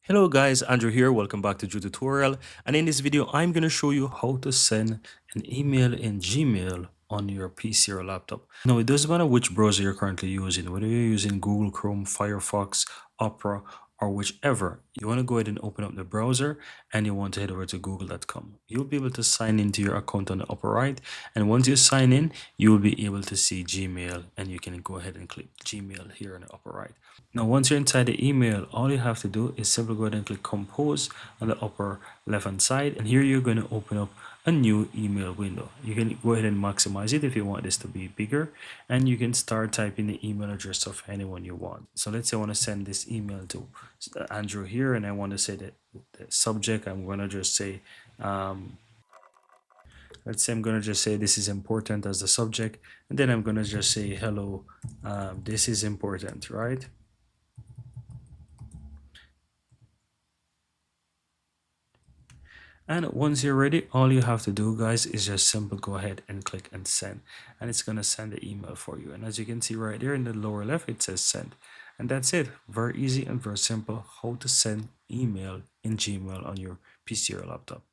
Hello guys, Andrew here. Welcome back to Drew Tutorial. And in this video, I'm going to show you how to send an email in Gmail on your PC or laptop. Now, it doesn't matter which browser you're currently using, whether you're using Google Chrome, Firefox, Opera, or whichever. You want to go ahead and open up the browser and you want to head over to google.com. You'll be able to sign into your account on the upper right. And once you sign in, you will be able to see Gmail and you can go ahead and click Gmail here on the upper right. Now, once you're inside the email, all you have to do is simply go ahead and click compose on the upper left hand side. And here you're going to open up a new email window. You can go ahead and maximize it if you want this to be bigger, and you can start typing the email address of anyone you want. So let's say I want to send this email to Andrew here, and I want to say that the subject, I'm going to just say, let's say I'm going to just say this is important as the subject, and then I'm going to just say hello, this is important, right? And once you're ready, all you have to do, guys, is just simply go ahead and click and send. And it's going to send the email for you. And as you can see right there in the lower left, it says send. And that's it. Very easy and very simple how to send email in Gmail on your PC or laptop.